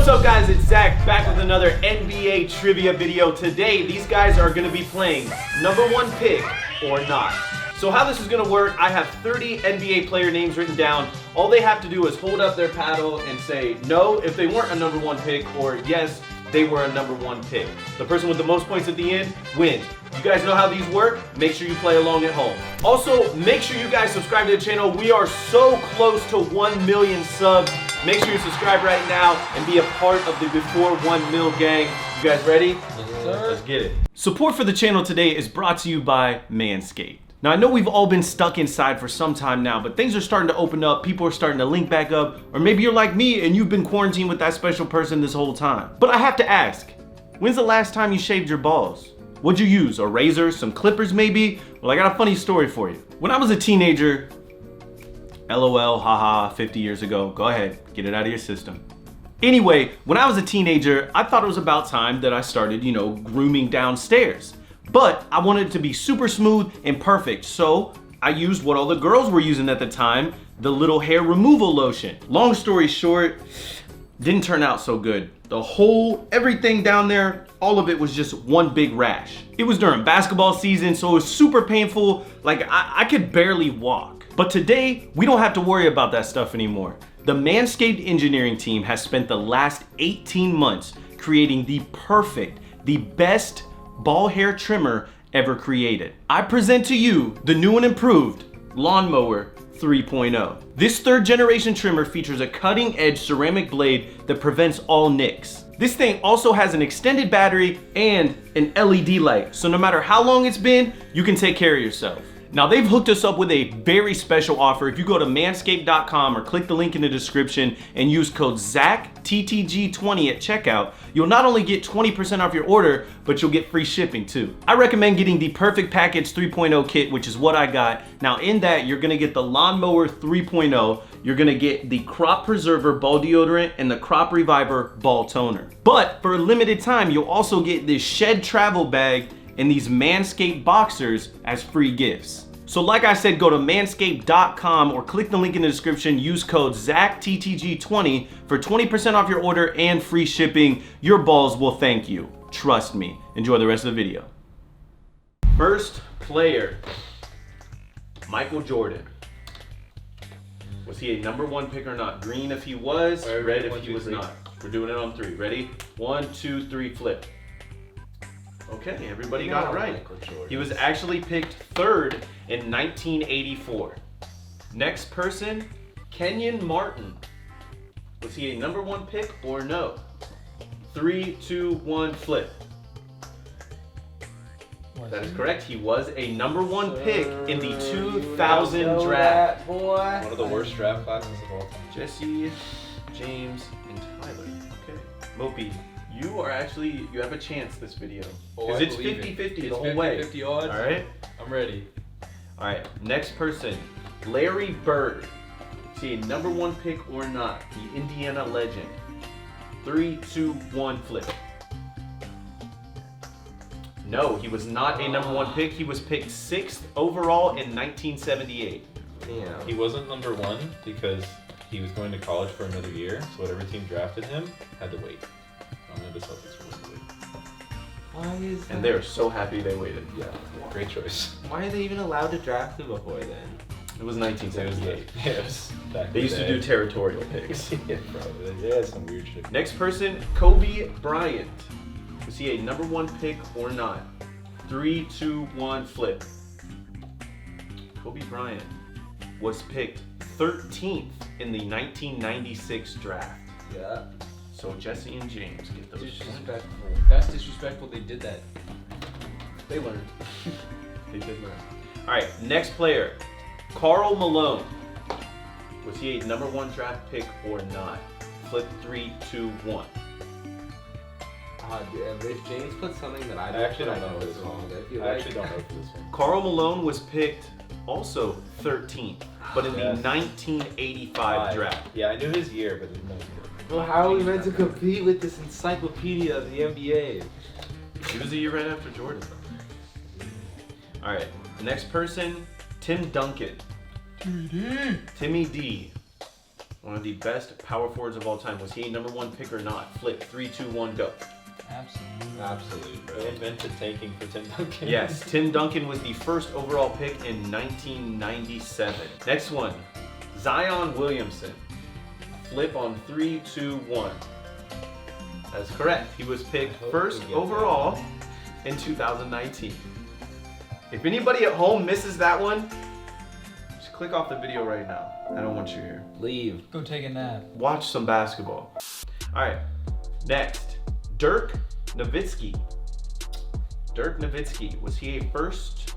What's up guys, it's Zach back with another NBA trivia video. Today, these guys are gonna be playing number one pick or not. So how this is gonna work, I have 30 NBA player names written down. All they have to do is hold up their paddle and say no if they weren't a number one pick, or yes, they were a number one pick. The person with the most points at the end wins. You guys know how these work? Make sure you play along at home. Also, make sure you guys subscribe to the channel. We are so close to 1 million subs. Make sure you subscribe right now and be a part of the Before 1 Mil gang. You guys ready? Yes, sir. Let's get it. Support for the channel today is brought to you by Manscaped. Now I know we've all been stuck inside for some time now, but things are starting to open up, people are starting to link back up, or maybe you're like me and you've been quarantined with that special person this whole time. But I have to ask, when's the last time you shaved your balls? What'd you use, a razor, some clippers maybe? Well, I got a funny story for you. When I was a teenager, LOL, haha, 50 years ago, go ahead, get it out of your system. Anyway, when I was a teenager, I thought it was about time that I started, grooming downstairs. But I wanted it to be super smooth and perfect, so I used what all the girls were using at the time, the little hair removal lotion. Long story short, didn't turn out so good. Everything down there, all of it was just one big rash. It was during basketball season, so it was super painful, like I could barely walk. But today, we don't have to worry about that stuff anymore. The Manscaped engineering team has spent the last 18 months creating the perfect, the best ball hair trimmer ever created. I present to you the new and improved Lawnmower 3.0. This third generation trimmer features a cutting edge ceramic blade that prevents all nicks. This thing also has an extended battery and an LED light, so no matter how long it's been, you can take care of yourself. Now they've hooked us up with a very special offer. If you go to manscaped.com or click the link in the description and use code ZackTTG20 at checkout, you'll not only get 20% off your order, but you'll get free shipping too. I recommend getting the Perfect Package 3.0 kit, which is what I got. Now in that, you're gonna get the Lawnmower 3.0, you're gonna get the Crop Preserver Ball Deodorant and the Crop Reviver Ball Toner. But for a limited time, you'll also get this Shed Travel Bag and these Manscaped boxers as free gifts. So like I said, go to manscaped.com or click the link in the description, use code ZackTTG20 for 20% off your order and free shipping. Your balls will thank you. Trust me. Enjoy the rest of the video. First player, Michael Jordan. Was he a number one pick or not? Green if he was, red if he was not. We're doing it on three. Ready? 1, 2, 3, flip. Okay, everybody got it right. He was actually picked third in 1984. Next person, Kenyon Martin. Was he a number one pick or no? 3, 2, 1, flip. That is correct. He was a number one pick in the 2000 draft. One of the worst draft classes of all time. Jesse, James, and Tyler. Okay. Mopey, you have a chance this video. Because it's 50-50 the whole way. 50 odds. All right? I'm ready. All right, next person, Larry Bird. Is he a number one pick or not? The Indiana legend. 3, 2, 1, flip. No, he was not a number one pick. He was picked 6th overall in 1978. Damn. He wasn't number one because he was going to college for another year, so whatever team drafted him had to wait. I'm going to Celtics for one wait. Why is that? And they're so happy they waited. Yeah, great choice. Why are they even allowed to draft him before then? It was 1978. Yes. They used to do territorial picks. Yeah, bro. Yeah, some weird shit. Next person, Kobe Bryant. Was he a number one pick or not? 3, 2, 1, flip. Kobe Bryant was picked 13th in the 1996 draft. Yeah. So Jesse and James get those. Disrespectful. That's disrespectful. They did that. They learned. They did learn. All right, next player, Karl Malone. Was he a number one draft pick or not? Flip 3, 2, 1. If James put something that I actually don't know this one. I actually don't know for this one. Karl Malone was picked also 13th, but in the 1985 draft. Yeah, I knew his year, but didn't know his year. Well, how are we meant to compete with this encyclopedia of the NBA? He was a year right after Jordan. All right, next person, Tim Duncan. Timmy D. One of the best power forwards of all time. Was he number 1 pick or not? Flip, 3, 2, 1, go. Absolutely. Absolutely, bro. They invented tanking for Tim Duncan. Yes, Tim Duncan was the first overall pick in 1997. Next one, Zion Williamson. Flip on 3, 2, 1. That's correct. He was picked first overall in 2019. If anybody at home misses that one, just click off the video right now. I don't want you here. Leave. Go take a nap. Watch some basketball. All right, next, Dirk Nowitzki. Dirk Nowitzki, was he a first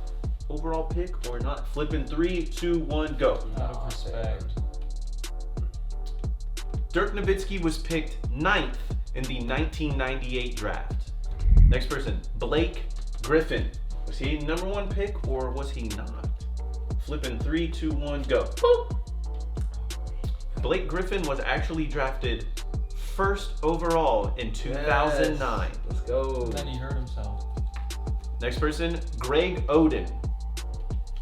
overall pick or not? Flipping 3, 2, 1, go. Out of respect. Dirk Nowitzki was picked 9th in the 1998 draft. Next person, Blake Griffin. Was he number 1 pick or was he not? Flipping 3, 2, 1, go. Boop. Blake Griffin was actually drafted first overall in 2009. Yes. Let's go. Then he hurt himself. Next person, Greg Oden.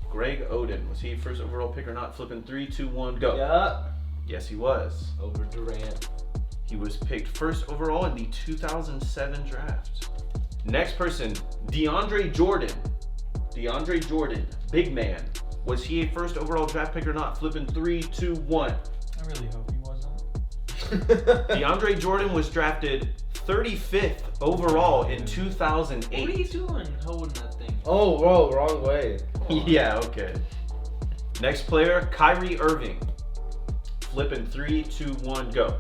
Greg Oden. Was he first overall pick or not? Flipping 3, 2, 1, go. Yeah. Yes, he was. Over Durant. He was picked first overall in the 2007 draft. Next person, DeAndre Jordan. DeAndre Jordan, big man. Was he a first overall draft pick or not? Flipping 3, 2, 1. I really hope he wasn't. DeAndre Jordan was drafted 35th overall in 2008. What are you doing holding that thing? Oh, bro, wrong way. Yeah, okay. Next player, Kyrie Irving. Flipping 3, 2, 1, go.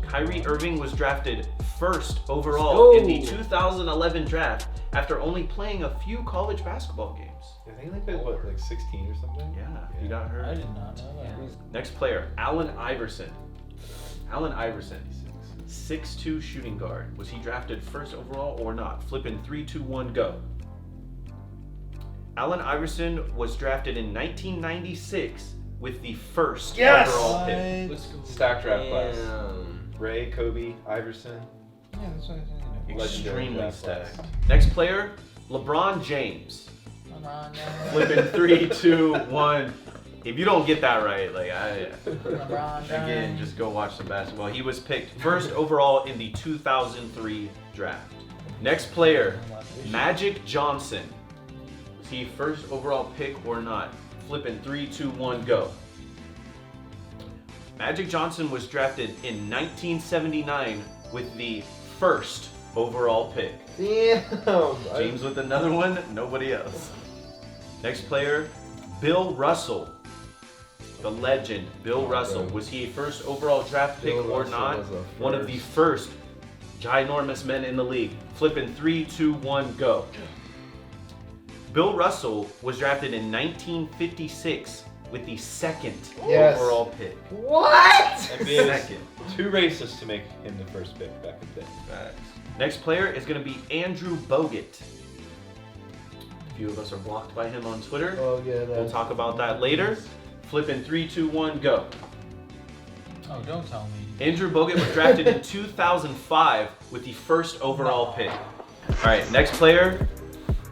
Kyrie Irving was drafted first overall in the 2011 draft after only playing a few college basketball games. I think they played, what, like 16 or something? Yeah, he got I hurt. did not know that. Next player, Allen Iverson. Allen Iverson, 6'2" shooting guard. Was he drafted first overall or not? Flipping 3, 2, 1, go. Allen Iverson was drafted in 1996 with the first overall pick. Let's go. Stack draft class. Damn. Ray, Kobe, Iverson. Yeah, that's what I said. Legendary Extremely draft stacked. class. Next player, LeBron James. LeBron Flipping 3, 2, 1. If you don't get that right, like LeBron again, James. just go watch some basketball. He was picked first overall in the 2003 draft. Next player, Magic Johnson. Was he first overall pick or not? Flipping 3, 2, 1, go. Magic Johnson was drafted in 1979 with the first overall pick. Damn. James with another one, nobody else. Next player, Bill Russell. The legend, Bill Russell. Was he a first overall draft pick Bill or Russell not? was a One of the first ginormous men in the league. Flipping 3, 2, 1, go. Bill Russell was drafted in 1956 with the second overall pick. What? NBA was Second. too racist to make him the first pick back in the day. Next player is going to be Andrew Bogut. A few of us are blocked by him on Twitter. Oh, yeah, We'll talk about that later. Flipping 3, 2, 1, go. Oh, don't tell me. Andrew Bogut was drafted in 2005 with the first overall pick. All right, next player,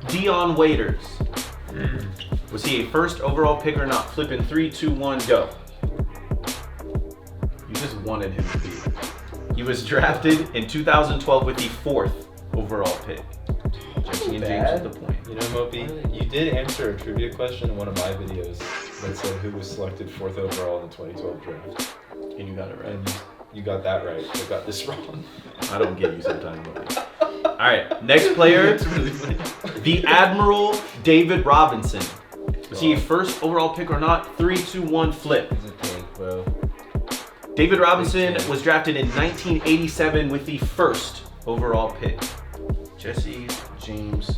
Dion Waiters. Was he a first overall pick or not? Flipping 3, 2, 1, go. You just wanted him to be. He was drafted in 2012 with the fourth overall pick. Jesse and James with the point. You know, Mopey, you did answer a trivia question in one of my videos that said who was selected 4th overall in the 2012 draft. And you got it right. And you got that right, but got this wrong. I don't get you sometimes, Mopey. All right, next player, really funny. The Admiral David Robinson. Was he a first overall pick or not? 3, 2, 1, flip. He's a tank, bro. David Robinson was drafted in 1987 with the first overall pick. Jesse James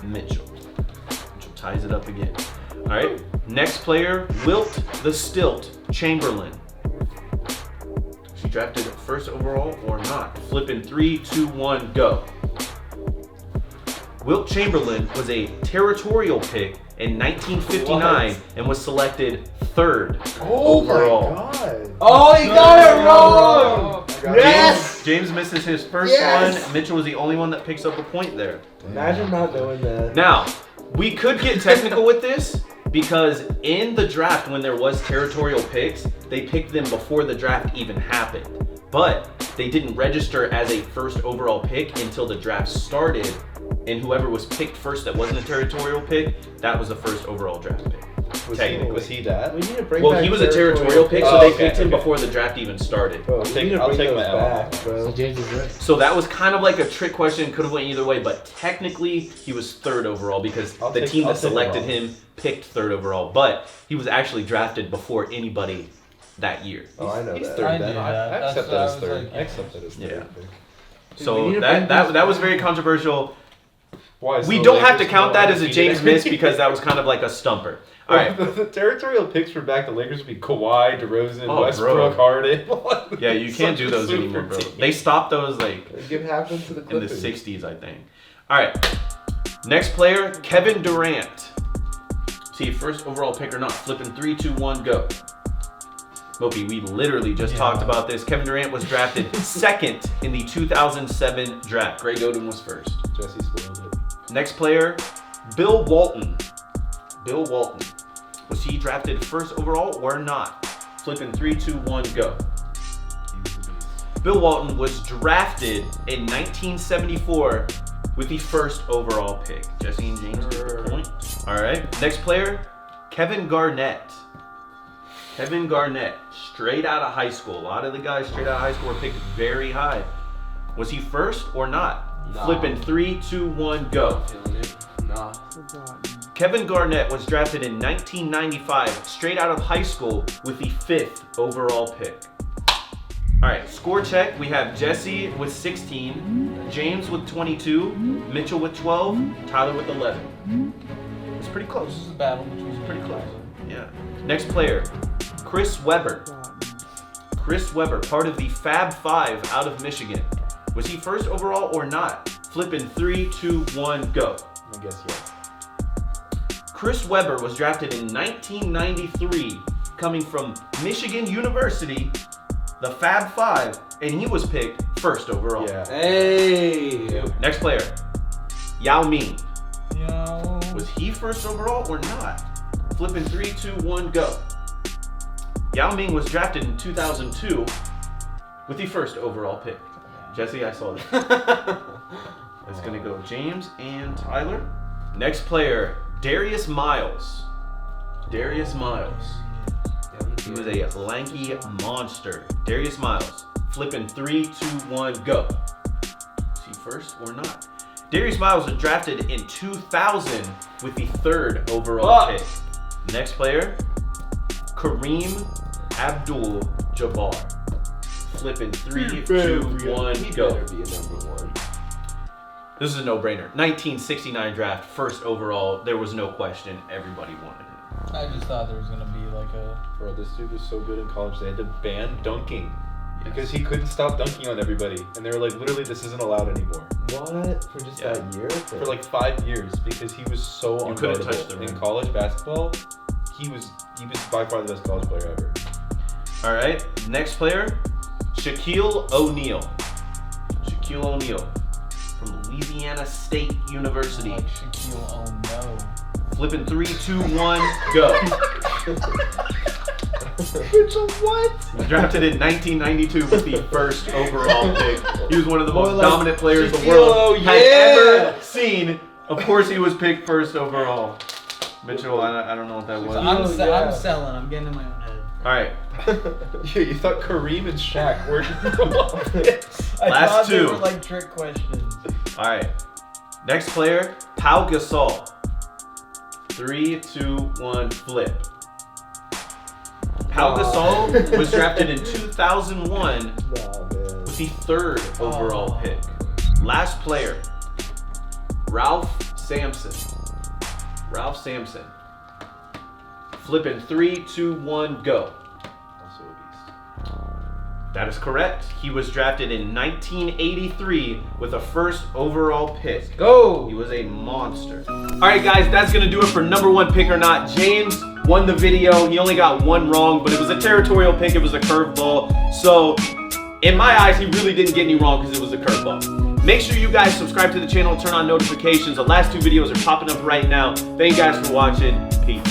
Mitchell. Mitchell ties it up again. All right, next player, Wilt the Stilt Chamberlain. Was he drafted first overall or not? Flipping 3, 2, 1, go. Wilt Chamberlain was a territorial pick in 1959 and was selected 3rd overall. My God. Oh, he got it wrong. Yes. James misses his first one. Mitchell was the only one that picks up a point there. Imagine not knowing that. Now, we could get technical with this, Because in the draft, when there was territorial picks, they picked them before the draft even happened. But they didn't register as a first overall pick until the draft started, and whoever was picked first that wasn't a territorial pick, that was the first overall draft pick. Was he that? We need to bring Well, back he was a territorial pick, so Oh, they okay, picked him okay. before the draft even started. Bro, I'll we take- need to I'll bring take those my L. back, bro. So James is right. So that was kind of like a trick question, could have went either way, but technically he was third overall because I'll the take- team I'll that take selected him him picked third overall, but he was actually drafted before anybody that year. Oh, I know He's that. third I then. knew I that. accept That's that what as I was third. like, I accept that as third. Yeah. pick. we So need to that bring that was very controversial. Why? We So don't have to Lakers count that as a undefeated? James miss because that was kind of like a stumper. All right. The territorial picks were back. The Lakers would be Kawhi, DeRozan, Oh, Westbrook, bro. Harden. Yeah, you can't Such do a those super anymore, bro. team. They stopped those like Give half them to the in the Clippers. 60s, I think. All right. Next player, Kevin Durant. See, first overall pick or not. Flipping 3, 2, 1, go. Mopi, we literally just talked about this. Kevin Durant was drafted second in the 2007 draft. Greg Oden was first. Jesse spoiled it. Next player, Bill Walton. Bill Walton. Was he drafted first overall or not? Flipping 3, 2, 1, go. He was the beast. Bill Walton was drafted in 1974 with the first overall pick. Jesse and James get the point. All right. Next player, Kevin Garnett. Kevin Garnett, straight out of high school. A lot of the guys straight out of high school were picked very high. Was he first or not? Nah. Flipping 3, 2, 1, go. Feeling it. Nah. Kevin Garnett was drafted in 1995, straight out of high school with the 5th overall pick. All right, score check. We have Jesse with 16, James with 22, Mitchell with 12, Tyler with 11. It's pretty This close. is a battle between Pretty close. Yeah. Next player, Chris Webber. Chris Webber, part of the Fab Five out of Michigan. Was he first overall or not? Flipping 3, 2, 1, go. I guess yes. Chris Webber was drafted in 1993, coming from Michigan University, the Fab Five, and he was picked first overall. Yeah. Hey. Next player, Yao Ming. Yo. Was he first overall or not? Flipping 3, 2, 1, go. Yao Ming was drafted in 2002 with the first overall pick. Jesse, I saw that. That's gonna go James and Tyler. Next player, Darius Miles. Darius Miles. He was a lanky monster. Darius Miles. Flipping 3, 2, 1, go. Is he first or not? Darius Miles was drafted in 2000 with the 3rd overall pick. Next player, Kareem Abdul-Jabbar. Flipping 3, 2, 1, He go. better be a number one. This is a no-brainer. 1969 draft, first overall. There was no question. Everybody wanted it. I just thought there was gonna be like a. Bro, this dude was so good in college. They had to ban dunking because he couldn't stop dunking on everybody, and they were like, literally, this isn't allowed anymore What? For just Yeah. that year? for like 5 years because he was so You couldn't unguardable. touch the rim. In college basketball. He was by far the best college player ever. All right, next player, Shaquille O'Neal. Shaquille O'Neal from Louisiana State University. Like Shaquille, oh no. Flipping 3, 2, 1, go. Mitchell, what? Drafted in 1992 with the first overall pick. He was one of the most Boy, like, dominant players the Shaquille, world had yeah. ever seen. Of course, he was picked first overall. Mitchell, I don't know what that was. So All I'm selling. I'm getting in my own head. right, Yeah, you thought Kareem and Shaq were picks. I Last thought they two. were like trick questions. all right. Next player, Pau Gasol. 3, 2, 1, flip. Pau Gasol was drafted in 2001 Nah, man. with the 3rd overall pick. Last player, Ralph Sampson. Ralph Sampson. Flipping 3, 2, 1, go. Also a beast. That is correct. He was drafted in 1983 with a 1st overall pick. Go. He was a monster. All right, guys, that's gonna do it for number 1 pick or not. James won the video. He only got 1 wrong, but it was a territorial pick. It was a curveball. So, in my eyes, he really didn't get any wrong because it was a curveball. Make sure you guys subscribe to the channel, turn on notifications. The last 2 videos are popping up right now. Thank you guys for watching. Peace.